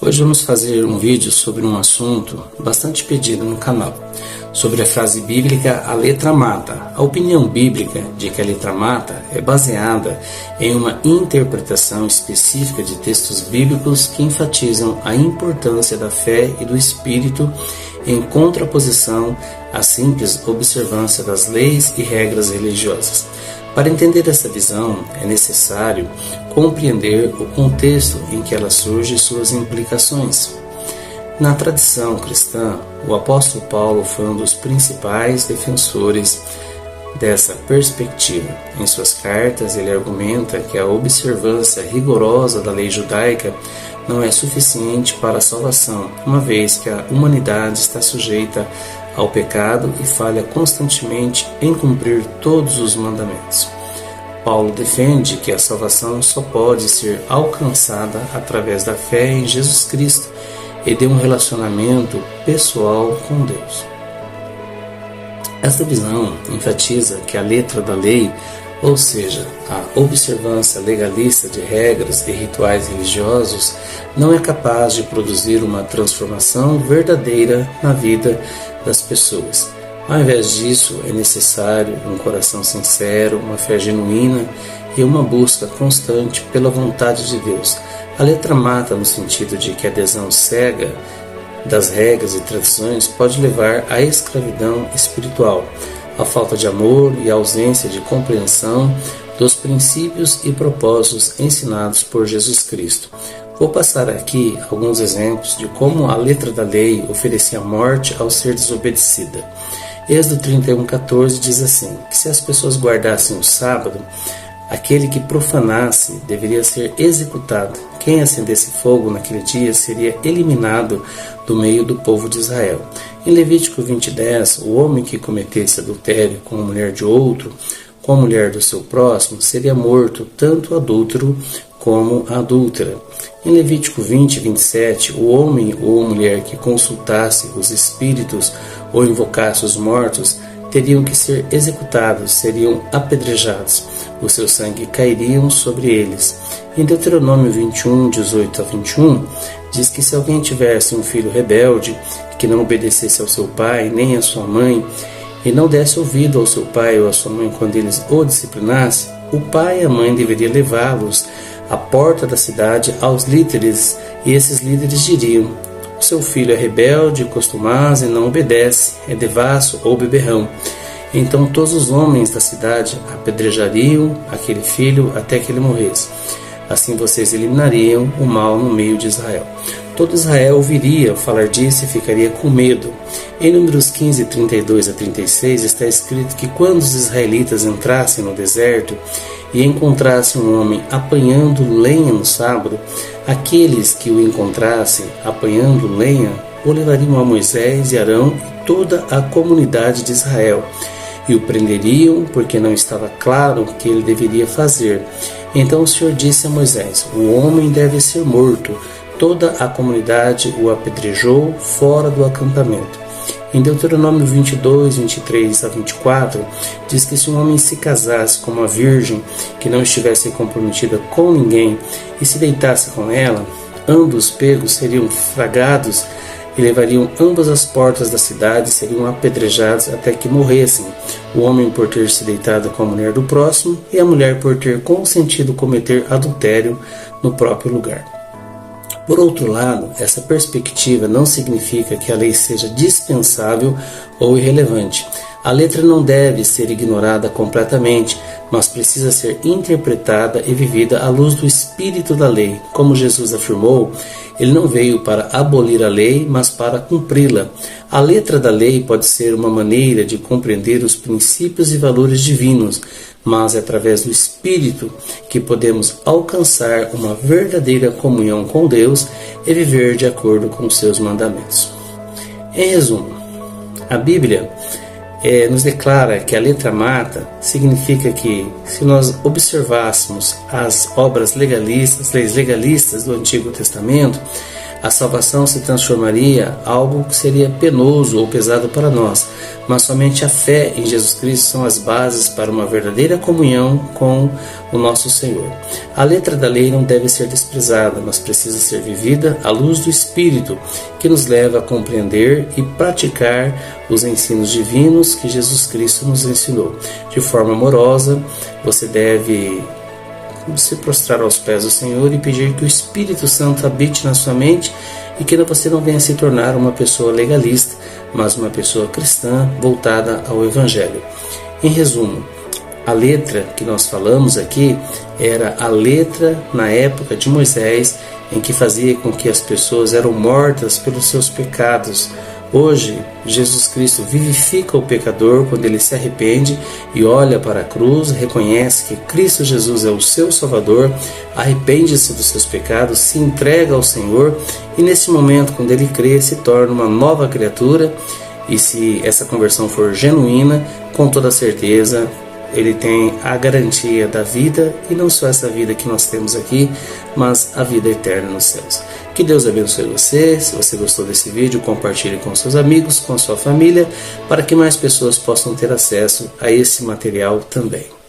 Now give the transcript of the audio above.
Hoje vamos fazer um vídeo sobre um assunto bastante pedido no canal, sobre a frase bíblica "a letra mata". A opinião bíblica de que a letra mata é baseada em uma interpretação específica de textos bíblicos que enfatizam a importância da fé e do espírito em contraposição à simples observância das leis e regras religiosas. Para entender essa visão, é necessário compreender o contexto em que ela surge e suas implicações. Na tradição cristã, o apóstolo Paulo foi um dos principais defensores dessa perspectiva. Em suas cartas, ele argumenta que a observância rigorosa da lei judaica não é suficiente para a salvação, uma vez que a humanidade está sujeita ao pecado e falha constantemente em cumprir todos os mandamentos. Paulo defende que a salvação só pode ser alcançada através da fé em Jesus Cristo e de um relacionamento pessoal com Deus. Esta visão enfatiza que a letra da lei, ou seja, a observância legalista de regras e rituais religiosos, não é capaz de produzir uma transformação verdadeira na vida das pessoas. Ao invés disso, é necessário um coração sincero, uma fé genuína e uma busca constante pela vontade de Deus. A letra mata no sentido de que a adesão cega das regras e tradições pode levar à escravidão espiritual, à falta de amor e à ausência de compreensão dos princípios e propósitos ensinados por Jesus Cristo. Vou passar aqui alguns exemplos de como a letra da lei oferecia morte ao ser desobedecida. Êxodo 31:14 diz assim, que se as pessoas guardassem o sábado, aquele que profanasse deveria ser executado. Quem acendesse fogo naquele dia seria eliminado do meio do povo de Israel. Em Levítico 20:10, o homem que cometesse adultério com a mulher de outro, com a mulher do seu próximo, seria morto, tanto adúltero como a adúltera. Em Levítico 20:27, o homem ou a mulher que consultasse os espíritos ou invocasse os mortos teriam que ser executados, seriam apedrejados, o seu sangue cairia sobre eles. Em Deuteronômio 21:18-21, diz que se alguém tivesse um filho rebelde, que não obedecesse ao seu pai nem à sua mãe, e não desse ouvido ao seu pai ou à sua mãe quando eles o disciplinassem, o pai e a mãe deveriam levá-los à porta da cidade aos líderes, e esses líderes diriam: o seu filho é rebelde, costumaz e não obedece, é devasso ou beberrão. Então todos os homens da cidade apedrejariam aquele filho até que ele morresse. Assim vocês eliminariam o mal no meio de Israel. Todo Israel ouviria falar disso e ficaria com medo. Em Números 15:32-36 está escrito que quando os israelitas entrassem no deserto e encontrassem um homem apanhando lenha no sábado, aqueles que o encontrassem apanhando lenha o levariam a Moisés e Arão e toda a comunidade de Israel, e o prenderiam porque não estava claro o que ele deveria fazer. Então o Senhor disse a Moisés: o homem deve ser morto. Toda a comunidade o apedrejou fora do acampamento. Em Deuteronômio 22:23-24, diz que se um homem se casasse com uma virgem que não estivesse comprometida com ninguém e se deitasse com ela, ambos pegos seriam flagrados e levariam ambas as portas da cidade e seriam apedrejados até que morressem, o homem por ter se deitado com a mulher do próximo e a mulher por ter consentido cometer adultério no próprio lugar. Por outro lado, essa perspectiva não significa que a lei seja dispensável ou irrelevante. A letra não deve ser ignorada completamente, mas precisa ser interpretada e vivida à luz do espírito da lei. Como Jesus afirmou, ele não veio para abolir a lei, mas para cumpri-la. A letra da lei pode ser uma maneira de compreender os princípios e valores divinos, mas é através do Espírito que podemos alcançar uma verdadeira comunhão com Deus e viver de acordo com os seus mandamentos. Em resumo, a Bíblia nos declara que a letra mata significa que, se nós observássemos as obras legalistas, leis legalistas do Antigo Testamento, a salvação se transformaria em algo que seria penoso ou pesado para nós, mas somente a fé em Jesus Cristo são as bases para uma verdadeira comunhão com o nosso Senhor. A letra da lei não deve ser desprezada, mas precisa ser vivida à luz do Espírito, que nos leva a compreender e praticar os ensinos divinos que Jesus Cristo nos ensinou. De forma amorosa, você deve se prostrar aos pés do Senhor e pedir que o Espírito Santo habite na sua mente e que você não venha se tornar uma pessoa legalista, mas uma pessoa cristã voltada ao Evangelho. Em resumo, a letra que nós falamos aqui era a letra na época de Moisés, em que fazia com que as pessoas eram mortas pelos seus pecados. Hoje, Jesus Cristo vivifica o pecador quando ele se arrepende e olha para a cruz, reconhece que Cristo Jesus é o seu Salvador, arrepende-se dos seus pecados, se entrega ao Senhor e nesse momento, quando ele crê, se torna uma nova criatura e se essa conversão for genuína, com toda certeza, ele tem a garantia da vida, e não só essa vida que nós temos aqui, mas a vida eterna nos céus. Que Deus abençoe você. Se você gostou desse vídeo, compartilhe com seus amigos, com sua família, para que mais pessoas possam ter acesso a esse material também.